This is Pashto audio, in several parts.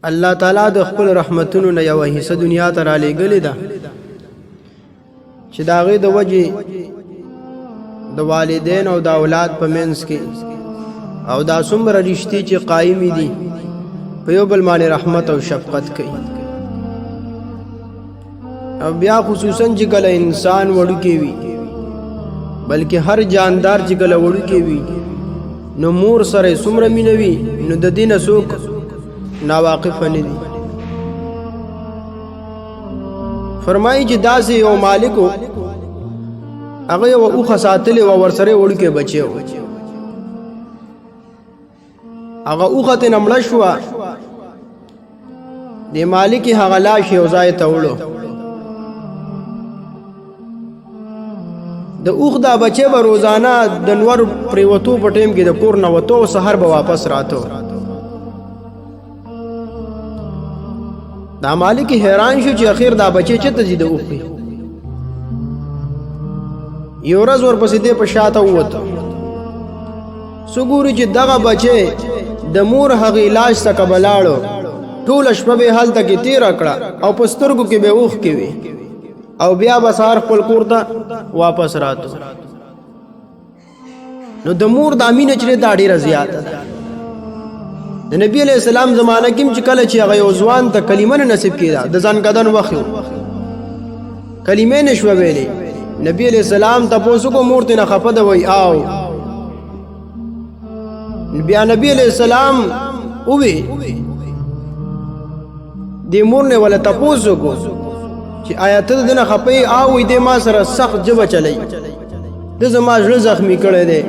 الله تعالی د خپل رحمتونو نه یو حصہ دنیا ته را لېږلې ده چې د هغې د وجې د والدین او د اولاد په منځ کې او دا څومره رشتې چې قایمې دي په یو بل باندې رحمت او شفقت کوي. او بیا خصوصا چې کله انسان وړوکی وي بلکې هر جاندار چې کله وړوکی وي نو مور سره څومره مینه وي نو د دې نه څوک ناواقفه نه دي. فرمایي چې داسې یو مالک و هغه یوه اوښه ساتلې وه ورسره یې وړوکی بچی و. هغه اوښه ترې مړه شوه د مالک یې هغه لاش یو ځای ته وړو. د اوښ دا بچی به روزانه د نور پرېوتو په ټیم کې د کور نه وتو او سحر به واپس راتو. دا مالک حیران شو چې اخیر دا بچی چېرته ځي د اوښې. یو ورځ ورپسې دې په شاته ووتو څو ګوري چې دغه بچی د مور هغې لاش څخه به لاړو ټوله شپه به یې هلته کې تېره کړه او په سترګو کې به اوښکې وي او بیا به سهار خپل کور ته واپس راتو. نو د مور دا مینه چې دا ډېره زیاته ده. د نبی علیہ السلام زمانه کې چې کله چې هغه یو ځوان ته کلمه نه نصیب کېده د ځان کدن وخت کلمې نه شوه ویلې نبی علیہ السلام تپوس کو مور ته نه خفه ده وایي آو. بیا نبی علیہ السلام ووی دې مور نه ولا تپوس کو چې آیا ته دنه خپې آو دې ما سره سخت جبه چلی د زما زړه زخمی کړی دی.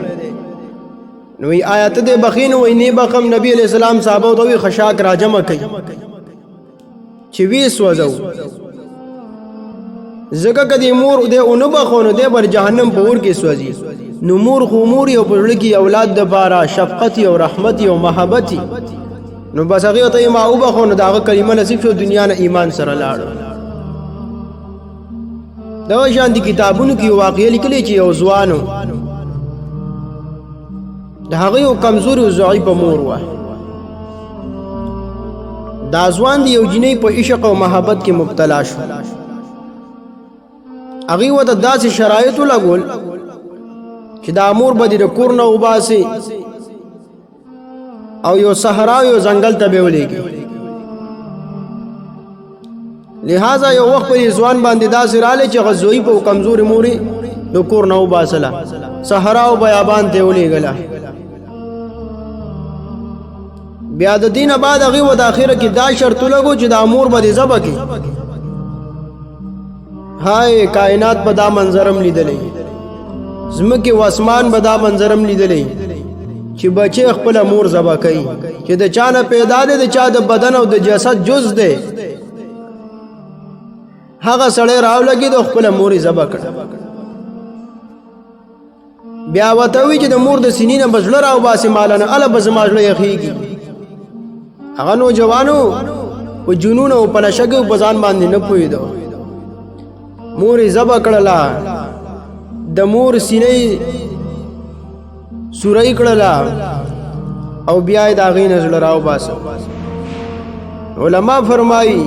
نو آیا ته دې بخین وای نه بخم. نبی علیہ السلام صحابه ته وی خشاک راجمع کړي چې وی سوځو زکه کدی مور دې اون بخونو دې بر جهنم په اور کې سوځي. نو مور خو مور یو پرړ کې اولاد د بارا شفقت او رحمت او محبت نو بس هغه ته ما او بخونو داغه کلمه نصیب شو دنیا نه ایمان سره لاړ. دا شان دي کتابونو کې واقعي لیکلي چې یو ځوانو د هغه یو کمزوري او ضعیف مور وه. دا ځوان د یو جنۍ په عشق او محبت کې مبتلا شو. هغې ورته داسې شرایط ولګول چې دا مور به دې د کور نه وباسي او یو صحرا یو ځنګل ته به ولېږي. لہذا یو وخت په ځوان باندې داسې رالی چې هغه ضعیف او کمزورې مورې د کور نه وباسله صحرا او بیابان ته ولېږله. بیا د دینه بعد هغې و د اخره کې دا شرط ولګو چې دا مور به دې ذبح کړي. هاي کائنات به دا منظرم لیدلی ځمکې و اسمان به دا منظرم لیدلی چې بچی خپله مور ذبح کوي چې د چا نه پیدا دی د چا د بدن او د جسد جز دی هغه سړی راولګېد او خپله مور یې ذبح کړه. بیا ورته وایي چې د مور د سینې نه به زړه راوباسې ماله نه هله به زما زړه یخېږي. هغه نوجوانو په جنون او په نشه کې په ځان باندې نه پوهېده. مور یې ذبح کړله د مور سینه یې سوری کړله او بیا یې د هغې نه زړه راوباسه. علما فرمایي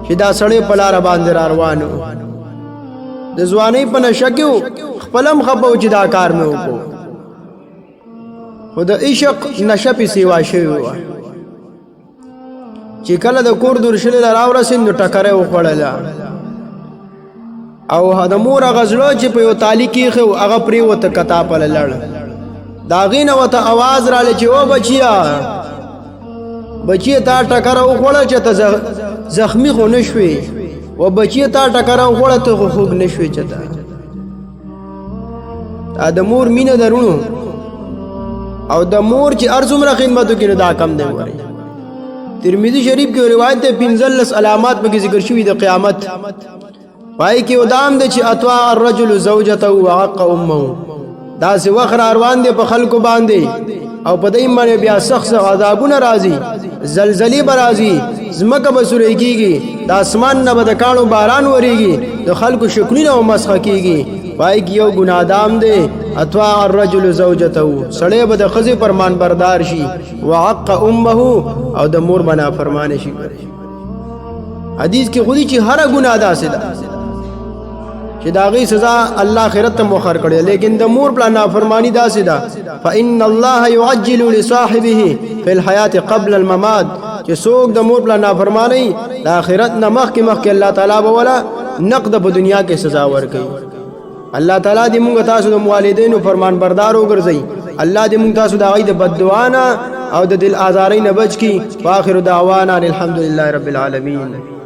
چې دا سړی په لاره باندې را روان و د ځوانۍ په نشه کې و خپل هم خفه و چې دا کار مې وکړو خو د عشق نشه پې سیوا شوې وه. چې کله د کور درشلې له راورسېد نو ټکره یې وخوړله او د مور هغه زړه چې په یو تالي کې ایښی و هغه پرېوته کتا پله لړ. د هغې نه ورته اواز رالی چې او بچیه بچیه تا ټکره وخوړه چې ته زخمی خو نه شوې و بچیه تا ټکره وخوړه ته خو خوږ نه شوې چې ته دا د مور مینه درونو او د مور چې هر څومره خدمت وکړي نو دا کم دی. وایي ترمذي شریف کې روایت ده 15 علامات پکې ذکر شوي د قیامت. وایي کې ودام دی چې اطاع الرجل زوجته وعق امه داسې وخت را روان دی په خلکو باندې او په دې باندې بیا سخت عذابونه راځي زلزلې به راځي ځمکه به سوری کېږي د اسمان نه به د کاڼو باران وریږي د خلکو شکرونه به مسخه کېږي. وایي کې یو ګناهدام دی اطاع الرجل زوجته سړی به د ښځې فرمان بردار شي وعق امه او د مور به نافرمانه شي. حدیث کې خودي چې هر ګناه داسې ده چې د هغې سزا الله آخرت ته مؤخر کړی، لیکن د مور پلار نافرمانی داسې ده فإن الله يعجل لصاحبه في الحیات قبل الممات، چې څوک د مور پلار نافرمانی د آخرت نه مخکې الله تعالی به ولا نقد په دنیا کې سزا ورکوي. الله تعالی دې موږ تاسو د والدینو فرمان بردار وګرځي. الله دې موږ تاسو د هغوی د بددعا نه او د دل آزارۍ نه بچ کړي. واخر دعوانا الحمد لله رب العالمین.